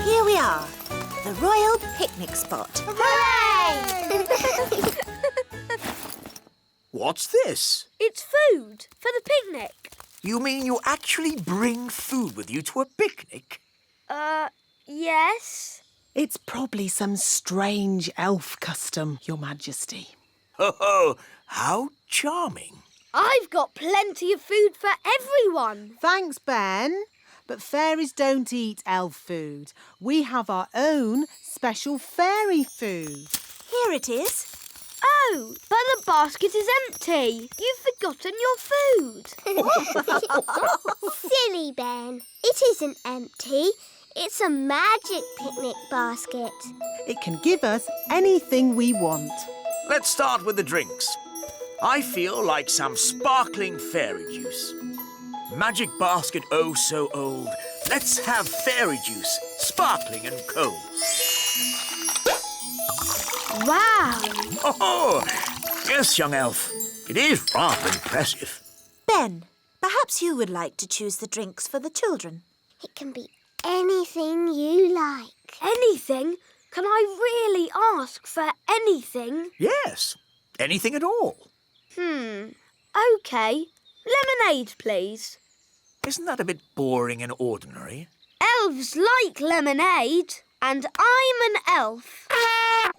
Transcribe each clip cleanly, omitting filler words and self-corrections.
Here we are. The royal picnic spot. Hooray! What's this? It's food for the picnic. You mean you actually bring food with you to a picnic? Yes. It's probably some strange elf custom, Your Majesty. Ho, how charming. I've got plenty of food for everyone. Thanks, Ben. But fairies don't eat elf food. We have our own special fairy food. Here it is. Oh, but the basket is empty. You've forgotten your food. Silly Ben. It isn't empty. It's a magic picnic basket. It can give us anything we want. Let's start with the drinks. I feel like some sparkling fairy juice. Magic basket oh so old. Let's have fairy juice, sparkling and cold. Wow. Oh, yes, young elf. It is rather impressive. Ben, perhaps you would like to choose the drinks for the children. It can be anything you like. Anything? Can I really ask for anything? Yes, anything at all. OK. Lemonade, please. Isn't that a bit boring and ordinary? Elves like lemonade, and I'm an elf.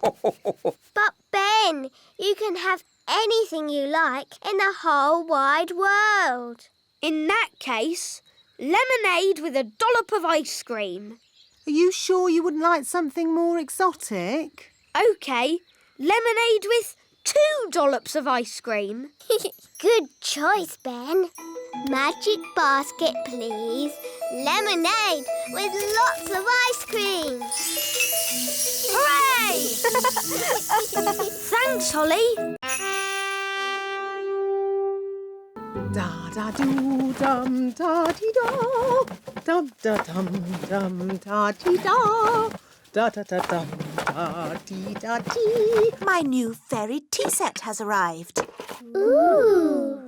But Ben, you can have anything you like in the whole wide world. In that case, lemonade with a dollop of ice cream. Are you sure you wouldn't like something more exotic? OK, lemonade with 2 dollops of ice cream. Good choice, Ben. Magic basket, please. Lemonade with lots of ice cream. Hooray! Thanks, Holly. Da da doo dum da dee da dum da dum dum da dee da da da da dum da dee da dee. My new fairy tea set has arrived. Ooh.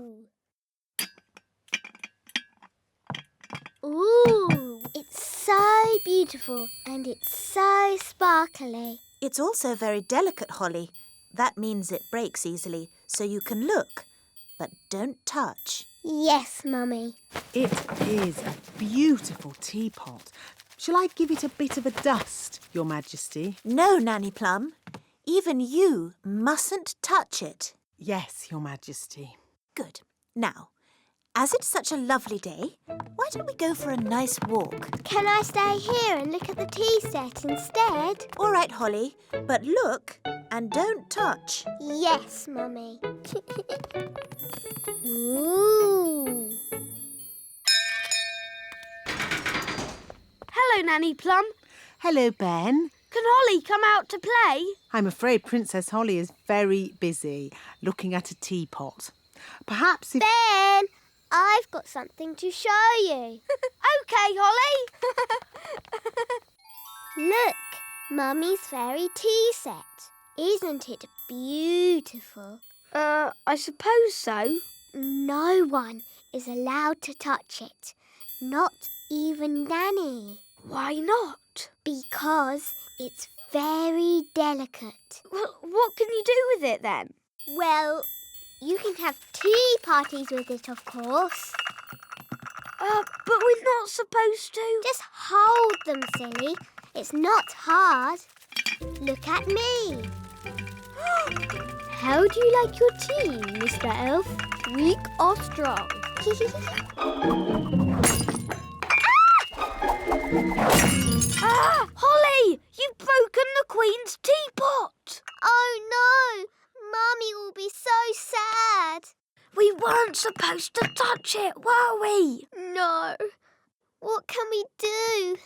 Ooh. It's so beautiful and it's so sparkly. It's also very delicate, Holly. That means it breaks easily, so you can look, but don't touch. Yes, Mummy. It is a beautiful teapot. Shall I give it a bit of a dust, Your Majesty? No, Nanny Plum. Even you mustn't touch it. Yes, Your Majesty. Good. Now, as it's such a lovely day, why don't we go for a nice walk? Can I stay here and look at the tea set instead? All right, Holly, but look and don't touch. Yes, Mummy. Ooh. Hello, Nanny Plum. Hello, Ben. Can Holly come out to play? I'm afraid Princess Holly is very busy looking at a teapot. Perhaps if... Ben, I've got something to show you. OK, Holly. Look, Mummy's fairy tea set. Isn't it beautiful? I suppose so. No one is allowed to touch it. Not even Nanny. Why not? Because it's very delicate. Well, what can you do with it then? Well, you can have tea parties with it, of course. But we're not supposed to. Just hold them, silly. It's not hard. Look at me. How do you like your tea, Mr. Elf? Weak or strong? Holly! You've broken the Queen's teapot! Oh, no. Mummy will be so sad. We weren't supposed to touch it, were we? No. What can we do?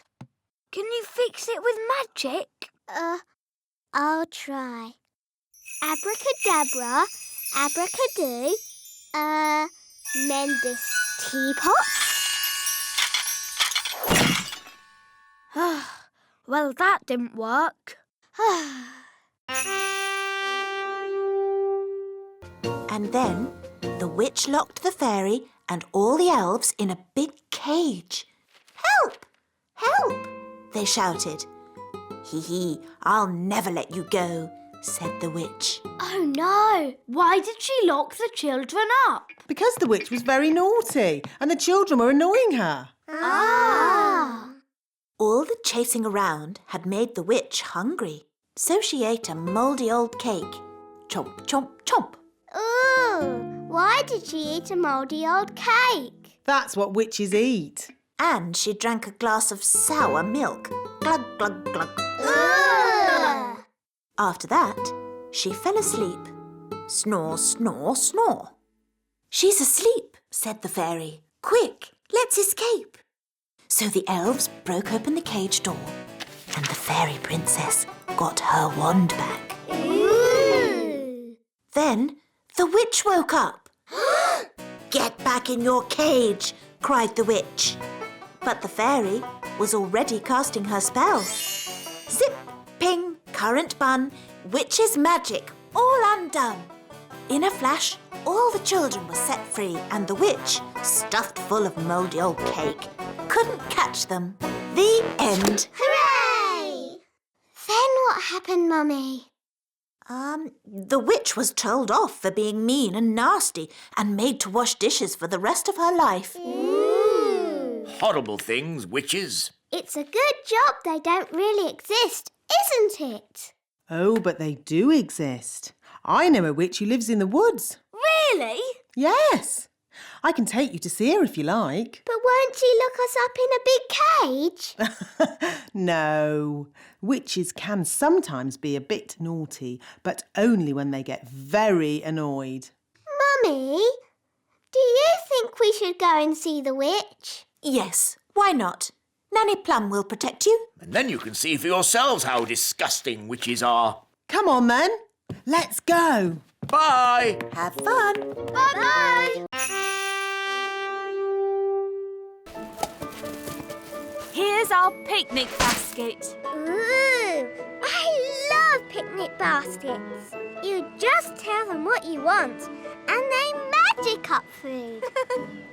Can you fix it with magic? I'll try. Abracadabra, abracadoo. Mend this teapot. Well, that didn't work. And then the witch locked the fairy and all the elves in a big cage. Help! Help! they shouted. Hee hee, I'll never let you go, said the witch. Oh no! Why did she lock the children up? Because the witch was very naughty and the children were annoying her. Ah! All the chasing around had made the witch hungry, so she ate a mouldy old cake. Chomp, chomp, chomp. Ooh! Why did she eat a mouldy old cake? That's what witches eat. And she drank a glass of sour milk. Glug, glug, glug. Ugh! After that, she fell asleep. Snore, snore, snore. She's asleep, said the fairy. Quick, let's escape. So the elves broke open the cage door and the fairy princess got her wand back. Ooh! Then the witch woke up. Get back in your cage, cried the witch. But the fairy was already casting her spell. Zip, ping, current bun, witch's magic, all undone. In a flash, all the children were set free and the witch, stuffed full of mouldy old cake, couldn't catch them. The end. Hooray! Then what happened, Mummy? The witch was told off for being mean and nasty and made to wash dishes for the rest of her life. Ooh! Horrible things, witches. It's a good job they don't really exist, isn't it? Oh, but they do exist. I know a witch who lives in the woods. Really? Yes. I can take you to see her if you like. But won't she look us up in a big cage? No. Witches can sometimes be a bit naughty, but only when they get very annoyed. Mummy, do you think we should go and see the witch? Yes, why not? Nanny Plum will protect you. And then you can see for yourselves how disgusting witches are. Come on then. Let's go. Bye! Have fun. Bye-bye! Here's our picnic basket. Ooh, I love picnic baskets. You just tell them what you want and they magic up food.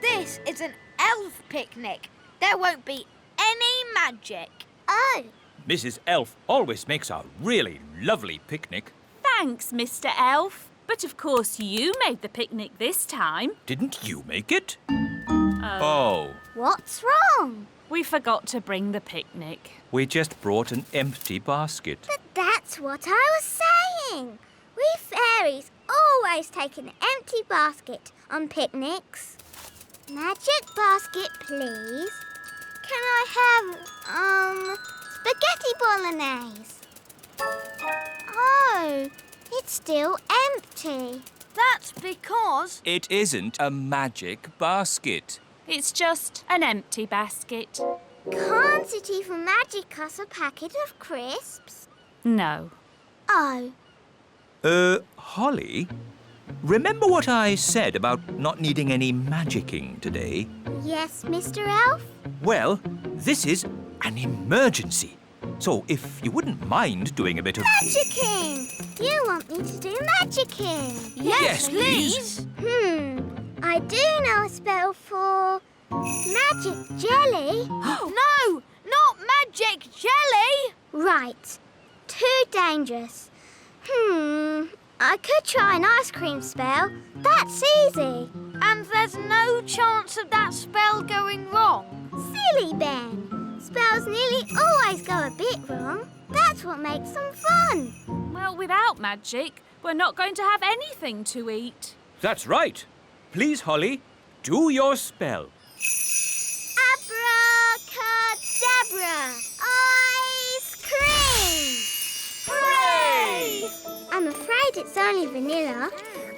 This is an elf picnic. There won't be any magic. Oh, Mrs. Elf always makes a really lovely picnic. Thanks, Mr. Elf. But of course you made the picnic this time. Didn't you make it? Oh, what's wrong? We forgot to bring the picnic. we just brought an empty basket. But that's what I was saying. We fairies always take an empty basket on picnics. Magic basket, please. Can I have, spaghetti bolognese? Oh, it's still empty. That's because... It isn't a magic basket. It's just an empty basket. Can't it even magic us a packet of crisps? No. Oh, Holly, remember what I said about not needing any magicking today? yes, Mr. Elf? Well, this is an emergency. So if you wouldn't mind doing a bit of... Magicking! You want me to do magicking? Yes, please. I do know a spell for magic jelly. No, not magic jelly. Right, too dangerous. I could try an ice cream spell. That's easy. And there's no chance of that spell going wrong. Silly Ben. Spells nearly always go a bit wrong. That's what makes them fun. Well, without magic, we're not going to have anything to eat. That's right. Please, Holly, do your spell. Abracadabra! Ice cream! Hooray! I'm afraid it's only vanilla.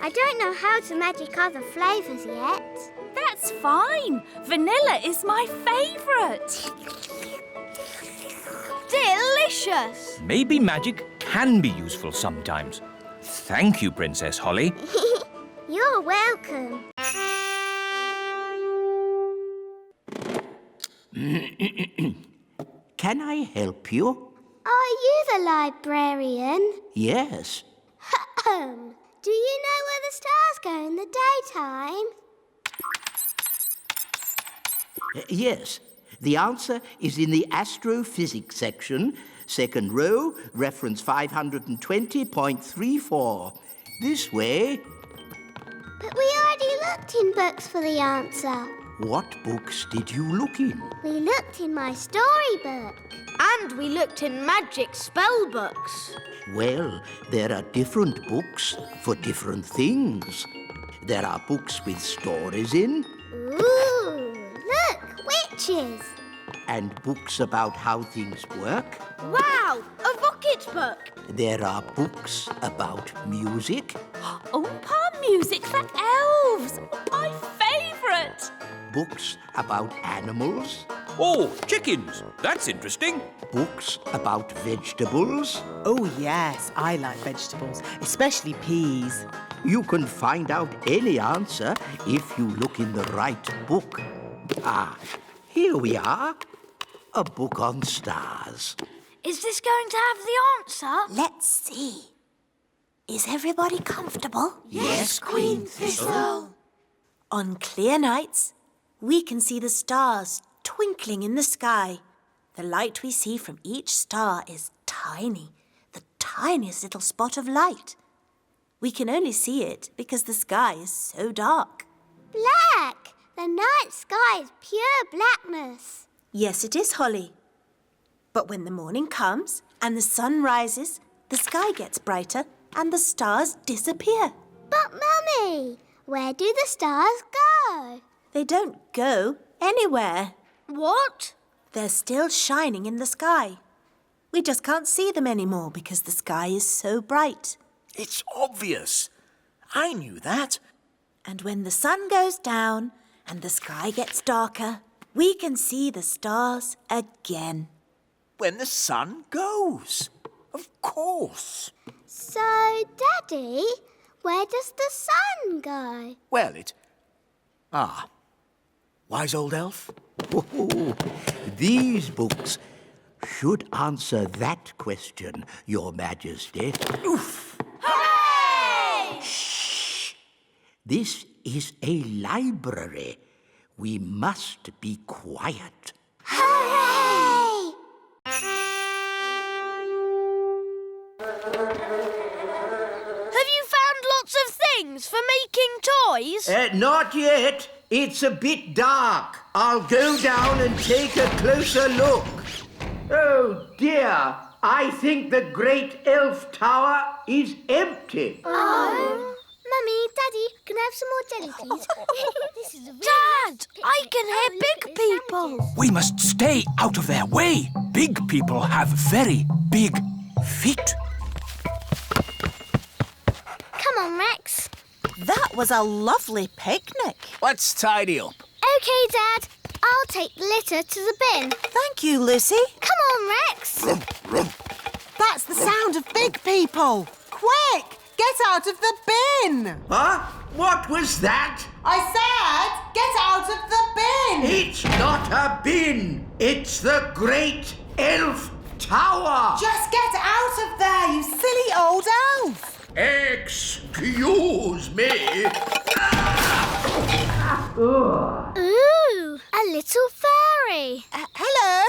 I don't know how to magic other flavours yet. That's fine. Vanilla is my favourite. Delicious. Maybe magic can be useful sometimes. Thank you, Princess Holly. You're welcome. Can I help you? Are you the librarian? Yes. Do you know where the stars go in the daytime? Yes. The answer is in the astrophysics section, second row, reference 520.34. This way. But we already looked in books for the answer. What books did you look in? We looked in my storybook. And we looked in magic spell books. Well, there are different books for different things. There are books with stories in, Ooh, look, witches. and books about how things work. Wow, a rocket book. There are books about music, Oompa music for elves. My favourite. books about animals, Oh, chickens. That's interesting. books about vegetables. Oh, yes, I like vegetables, especially peas. You can find out any answer if you look in the right book. Ah, here we are. A book on stars. Is this going to have the answer? Let's see. Is everybody comfortable? Yes, Queen Thistle. On clear nights, we can see the stars twinkling in the sky. The light we see from each star is tiny, the tiniest little spot of light. We can only see it because the sky is so dark. Black. The night sky is pure blackness. Yes, it is, Holly. But when the morning comes and the sun rises, the sky gets brighter and the stars disappear. But, Mummy, where do the stars go? They don't go anywhere. What? They're still shining in the sky. We just can't see them anymore because the sky is so bright. It's obvious. I knew that. And when the sun goes down and the sky gets darker, we can see the stars again. When the sun goes. Of course. So, Daddy, where does the sun go? Well, wise old elf. Oh, these books should answer that question, Your Majesty. Oof. Hooray! Shh! This is a library. We must be quiet. Hooray! Have you found lots of things for making toys? Not yet. It's a bit dark. I'll go down and take a closer look. Oh, dear. I think the great elf tower is empty. Oh. Mummy, Daddy, can I have some more jelly, please? This is a Dad, I can hear big people. We must stay out of their way. Big people have very big feet. Come on, Rex. That was a lovely picnic. Let's tidy up. OK, Dad. I'll take the litter to the bin. Thank you, Lucy. Come on, Rex. That's the sound of big people. Quick, get out of the bin. Huh? What was that? I said, get out of the bin. It's not a bin. It's the great elf tower. Just get out of there, you silly old elf. Excuse me. Ooh, a little fairy. Hello.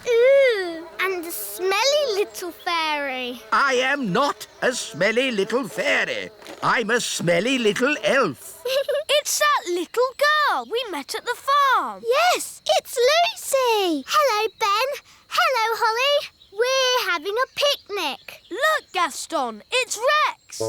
Ooh, and a smelly little fairy. I am not a smelly little fairy. I'm a smelly little elf. It's that little girl we met at the farm. Yes, it's Lucy. Hello, Ben. Hello, Holly. We're having a picnic. Look, Gaston, it's Rex.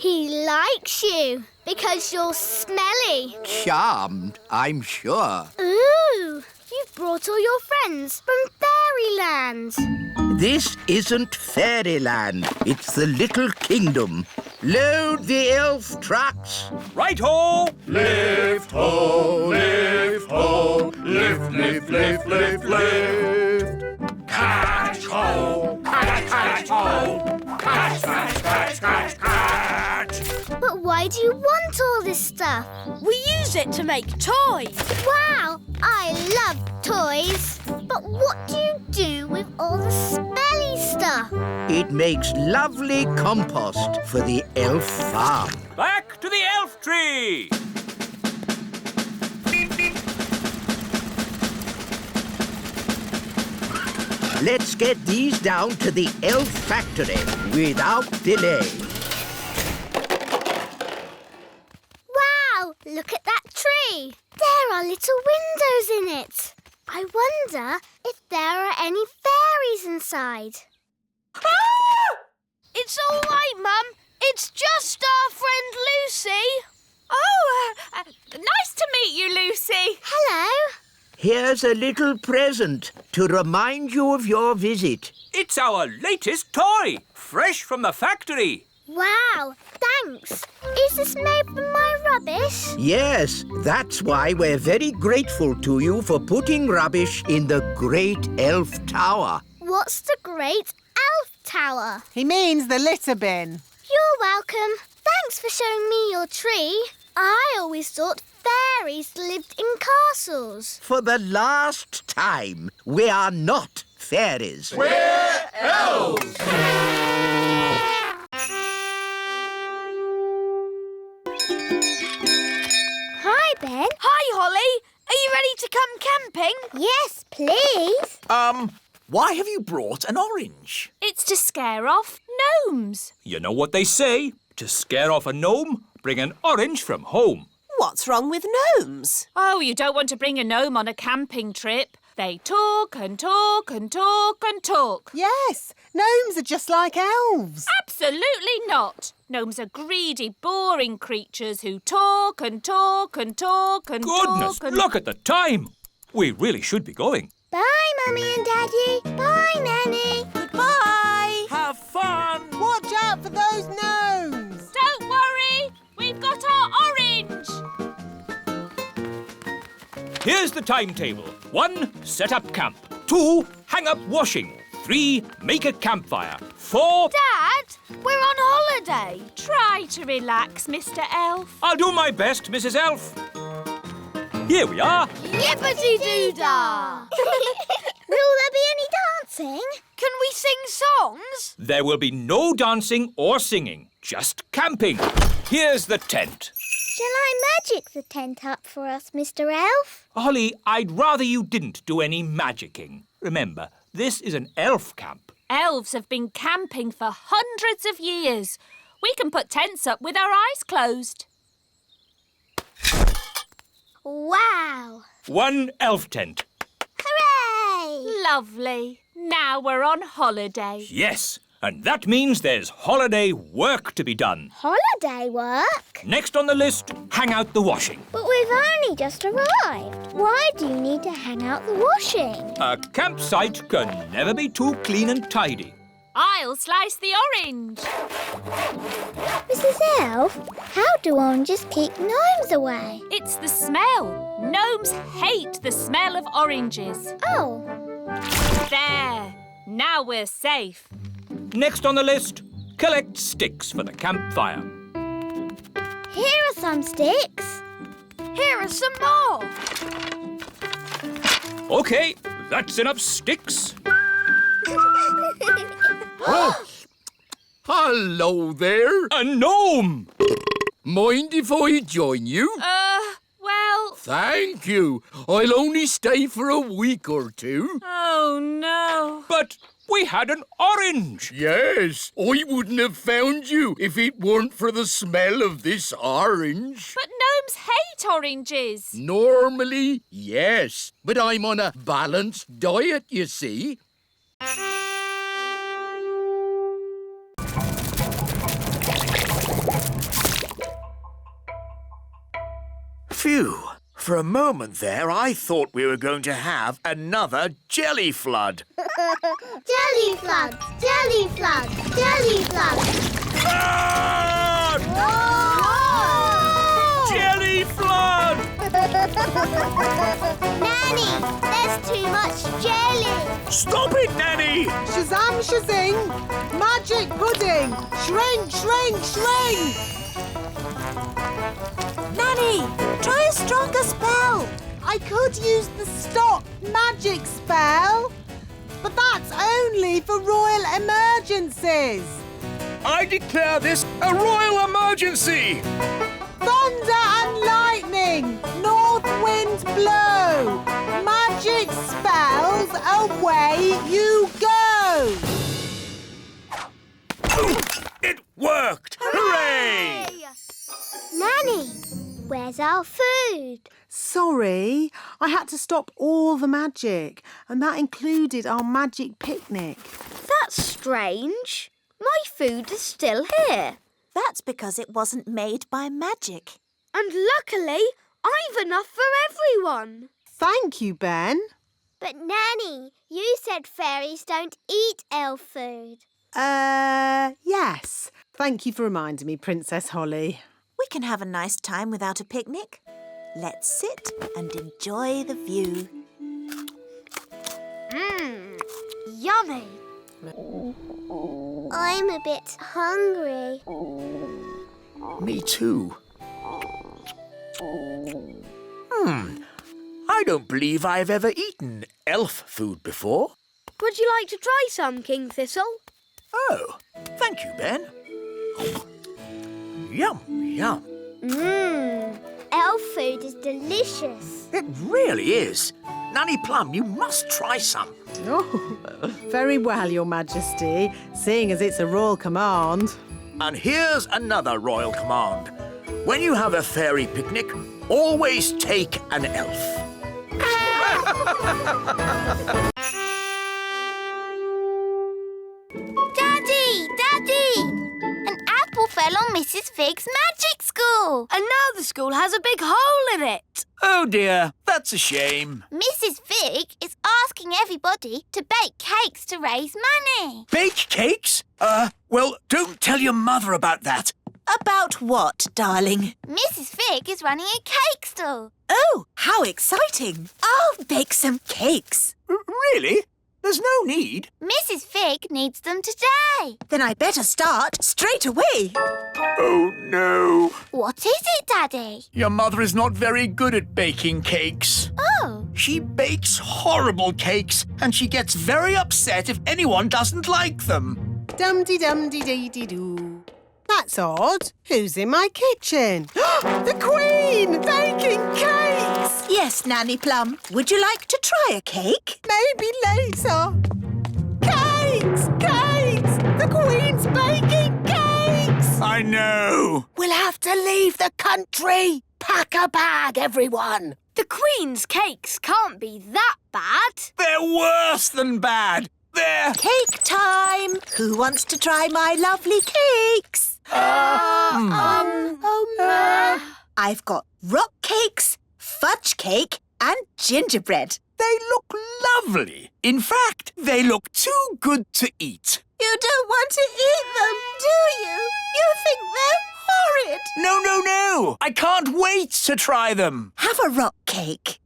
He likes you because you're smelly. Charmed, I'm sure. Ooh, you've brought all your friends from Fairyland. This isn't fairyland. It's the little kingdom. Load the elf trucks. Right-ho! Lift ho, lift ho, lift, lift, lift, lift, lift. Catch ho, catch, catch ho, catch, catch, catch, catch, catch. But why do you want all this stuff? We use it to make toys. Wow, I love toys. But what do you do with all the smelly stuff? It makes lovely compost for the elf farm. Back to the elf tree! let's get these down to the elf factory without delay. Wow, look at that tree. There are little windows in it. I wonder if there are any fairies inside. It's all right, Mum. It's just our friend Lucy. Oh, nice to meet you, Lucy. Hello. Here's a little present to remind you of your visit. It's our latest toy, fresh from the factory. Wow, thanks. Is this made from my rubbish? Yes, that's why we're very grateful to you for putting rubbish in the Great Elf Tower. What's the Great Elf Tower? He means the litter bin. You're welcome. Thanks for showing me your tree. I always thought fairies lived in castles. For the last time, we are not fairies. We're elves! Hi, Ben. Hi, Holly. Are you ready to come camping? Yes, please. Why have you brought an orange? It's to scare off gnomes. You know what they say? To scare off a gnome, bring an orange from home. What's wrong with gnomes? Oh, you don't want to bring a gnome on a camping trip. They talk and talk and talk and talk. Yes, gnomes are just like elves. Absolutely not. Gnomes are greedy, boring creatures who talk and talk and talk and Goodness, talk and... look at the time. We really should be going. Bye, Mummy and Daddy. Bye, Nanny. Goodbye. Have fun! Watch out for those gnomes. Don't worry, we've got our orange. Here's the timetable. 1, set up camp. 2, hang up washing. 3, make a campfire. 4... Dad, we're on holiday. Try to relax, Mr. Elf. I'll do my best, Mrs. Elf. Here we are. Yippity-doo-dah. Will there be any dancing? Can we sing songs? There will be no dancing or singing, just camping. Here's the tent. Shall I magic the tent up for us, Mr. Elf? Holly, I'd rather you didn't do any magicking. Remember, this is an elf camp. Elves have been camping for hundreds of years. We can put tents up with our eyes closed. Wow! 1 elf tent. Hooray! Lovely. Now we're on holiday. Yes, and that means there's holiday work to be done. Holiday work? Next on the list, hang out the washing. But we've only just arrived. Why do you need to hang out the washing? A campsite can never be too clean and tidy. I'll slice the orange. Mrs. Elf, how do oranges keep gnomes away? It's the smell. Gnomes hate the smell of oranges. Oh. There. Now we're safe. Next on the list, collect sticks for the campfire. Here are some sticks. Here are some more. OK, that's enough sticks. Oh, hello there. A gnome! Mind if I join you? Well... Thank you. I'll only stay for a week or two. Oh, no. But we had an orange. Yes, I wouldn't have found you if it weren't for the smell of this orange. But gnomes hate oranges. Normally, yes. But I'm on a balanced diet, you see. Phew. For a moment there, I thought we were going to have another jelly flood. Jelly floods! Jelly floods! Jelly floods! Flood! Jelly flood! Nanny, there's too much jelly. Stop it, Nanny! Shazam, shazing! Magic pudding! Shrink, shrink, shrink! Nanny, try a stronger spell. I could use the stop magic spell, but that's only for royal emergencies. I declare this a royal emergency! Thunder and lightning, north winds blow, magic spells, away you go! Nanny, where's our food? Sorry, I had to stop all the magic, and that included our magic picnic. That's strange. My food is still here. That's because it wasn't made by magic. And luckily, I've enough for everyone. Thank you, Ben. But Nanny, you said fairies don't eat elf food. Yes. Thank you for reminding me, Princess Holly. We can have a nice time without a picnic. Let's sit and enjoy the view. Yummy. I'm a bit hungry. Me too. I don't believe I've ever eaten elf food before. Would you like to try some, King Thistle? Oh, thank you, Ben. Yum, yum. Elf food is delicious. It really is. Nanny Plum, you must try some. Oh, very well, Your Majesty, seeing as it's a royal command. And here's another royal command. When you have a fairy picnic, always take an elf. Daddy! Daddy! An apple fell on Mrs. Fig's magic school. And now the school has a big hole in it. Oh dear, that's a shame. Mrs. Fig is asking everybody to bake cakes to raise money. Bake cakes? Well, don't tell your mother about that. About what, darling? Mrs. Fig is running a cake stall. Oh, how exciting. I'll bake some cakes. Really? There's no need. Mrs. Fig needs them today. Then I better start straight away. Oh no. What is it, Daddy? Your mother is not very good at baking cakes. Oh. She bakes horrible cakes and she gets very upset if anyone doesn't like them. Dum-de-dum-de-dee-dee-doo. That's odd. Who's in my kitchen? The Queen! Baking cakes! Yes, Nanny Plum. Would you like to try a cake? Maybe later. Cakes! Cakes! The Queen's baking cakes! I know. We'll have to leave the country. Pack a bag, everyone. The Queen's cakes can't be that bad. They're worse than bad. They're... Cake time. Who wants to try my lovely cakes? I've got rock cakes, fudge cake and gingerbread. They look lovely. In fact, they look too good to eat. You don't want to eat them, do you? You think they're horrid. No. I can't wait to try them. Have a rock cake.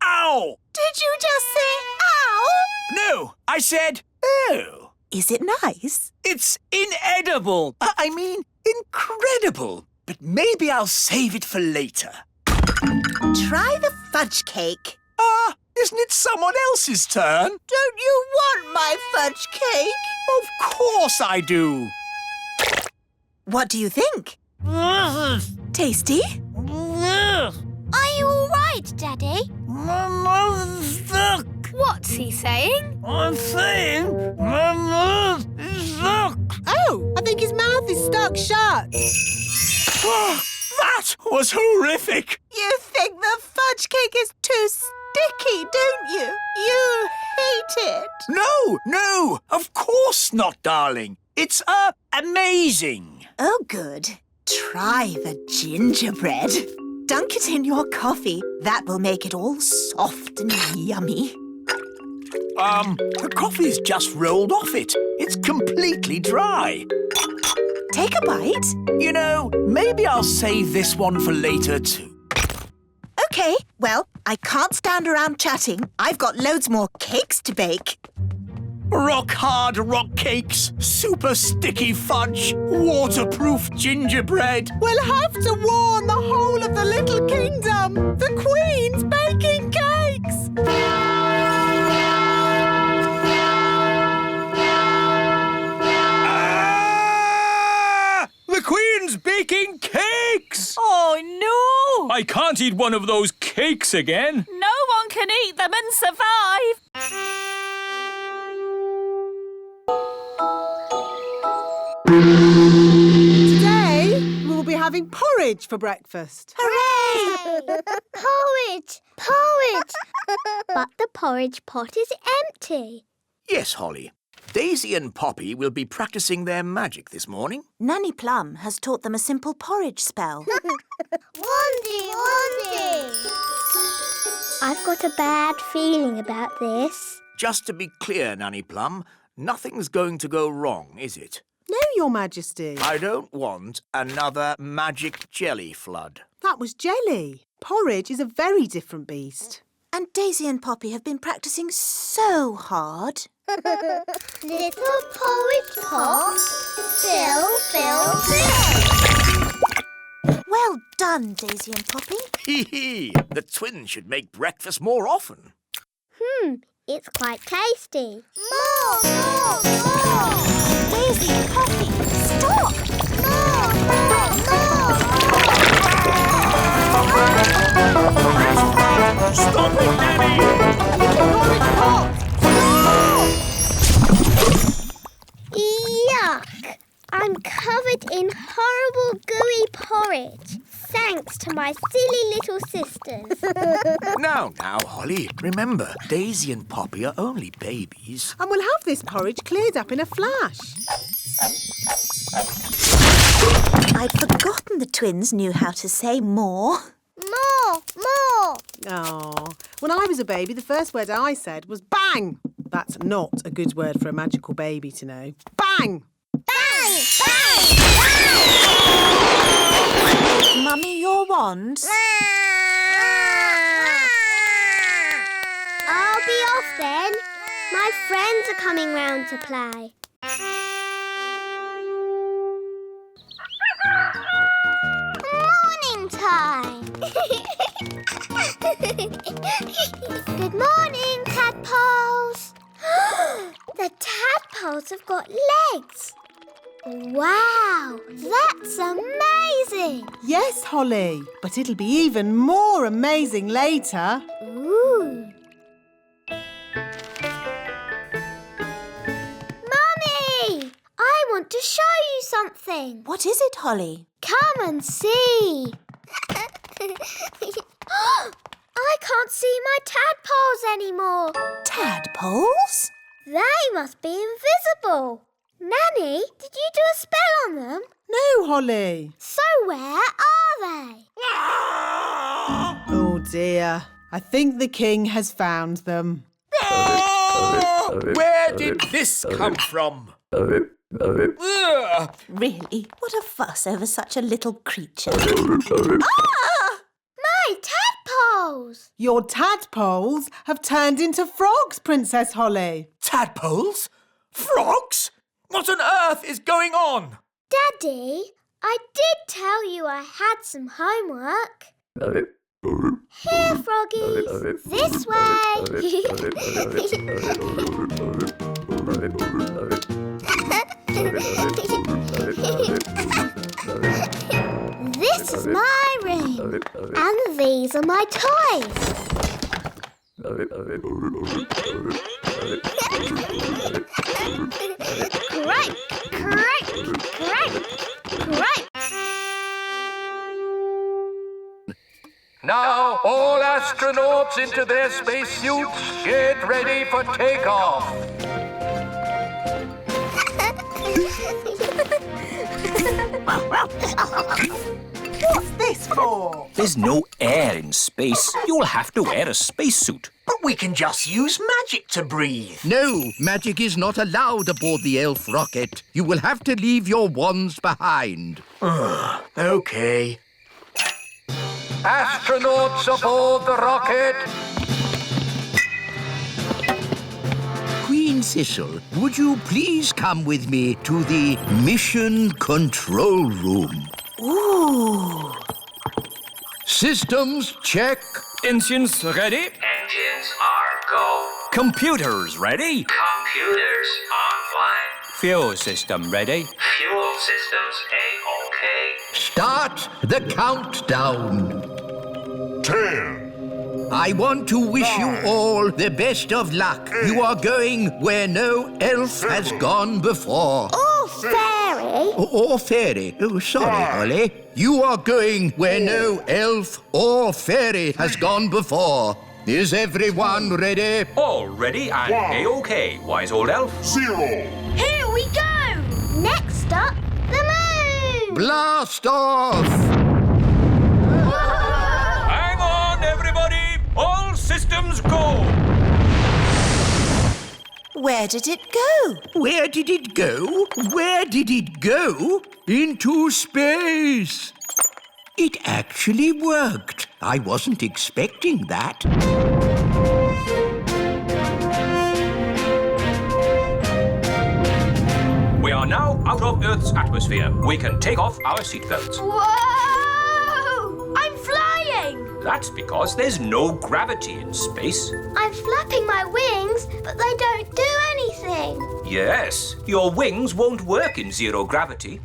Ow! Did you just say ow? No, I said, oh. Is it nice? It's inedible. I mean, incredible. But maybe I'll save it for later. Try the fudge cake. Isn't it someone else's turn? Don't you want my fudge cake? Of course I do. What do you think? Tasty? Are you all right, Daddy? My mouth is stuck. What's he saying? I'm saying my mouth is stuck. Oh, I think his mouth is stuck shut. That was horrific. You think the fudge cake is too sticky, don't you? You hate it. No, of course not, darling. It's, amazing. Oh, good. Try the gingerbread. Dunk it in your coffee. That will make it all soft and yummy. The coffee's just rolled off it. It's completely dry. Take a bite. You know, maybe I'll save this one for later too. OK, well, I can't stand around chatting. I've got loads more cakes to bake. Rock-hard rock cakes, super sticky fudge, waterproof gingerbread. We'll have to warn the whole of the little kingdom. The Queen's baking cakes! The Queen's baking cakes! Oh, no! I can't eat one of those cakes again. No one can eat them and survive. Today, we'll having porridge for breakfast. Hooray! Porridge! Porridge! But the porridge pot is empty. Yes, Holly. Daisy and Poppy will be practicing their magic this morning. Nanny Plum has taught them a simple porridge spell. Wandy, Wandy! I've got a bad feeling about this. Just to be clear, Nanny Plum, nothing's going to go wrong, is it? No, Your Majesty. I don't want another magic jelly flood. That was jelly. Porridge is a very different beast. And Daisy and Poppy have been practicing so hard. Little porridge pot, fill, fill, fill. Well done, Daisy and Poppy. Hee hee! The twins should make breakfast more often. It's quite tasty. More, more, more. Daisy, Poppy, stop! More, more, more. Stop it, Nanny! Porridge pot! Yuck! I'm covered in horrible gooey porridge. Thanks to my silly little sisters. Now, Holly, remember, Daisy and Poppy are only babies. And we'll have this porridge cleared up in a flash. I'd forgotten the twins knew how to say more. More, more. Oh, when I was a baby, the first word I said was bang. That's not a good word for a magical baby to know. Bang! Bang, bang, bang. Mummy, your wands? I'll be off then. My friends are coming round to play. Morning time. Good morning, tadpoles. The tadpoles have got legs. Wow, that's amazing. Yes, Holly, but it'll be even more amazing later. Ooh. Mummy, I want to show you something. What is it, Holly? Come and see. I can't see my tadpoles anymore. Tadpoles? They must be invisible. Nanny, did you do a spell on them? No, Holly. So where are they? Oh, dear. I think the king has found them. Oh, where did this come from? Ugh. Really? What a fuss over such a little creature. My tadpoles! Your tadpoles have turned into frogs, Princess Holly. Tadpoles? Frogs? What on earth is going on? Daddy, I did tell you I had some homework. Here, froggies. This way. This is my room. And these are my toys. Crank, crank, crank, crank. Now, all astronauts into their spacesuits, get ready for takeoff. What's this for? There's no air in space. You'll have to wear a spacesuit. But we can just use magic to breathe. No, magic is not allowed aboard the elf rocket. You will have to leave your wands behind. OK. Astronauts aboard the rocket. Queen Thistle, would you please come with me to the mission control room? Ooh. Systems check. Engines ready? Engines are go. Computers ready? Computers online. Fuel system ready? Fuel systems A-OK. Start the countdown. 10. I want to wish you all the best of luck. You are going where no elf has gone before. All fairy. Or fairy. Oh, sorry, Holly. You are going where no elf or fairy has gone before. Is everyone ready? All ready and A-OK, wise old elf. 0. Here we go! Next stop, the moon. Blast off! Hang on, everybody! All systems go! Where did it go? Where did it go? Where did it go? Into space. It actually worked. I wasn't expecting that. We are now out of Earth's atmosphere. We can take off our seatbelts. Whoa! I'm flying! That's because there's no gravity in space. I'm flapping my wings, but they don't do anything. Yes, your wings won't work in zero gravity.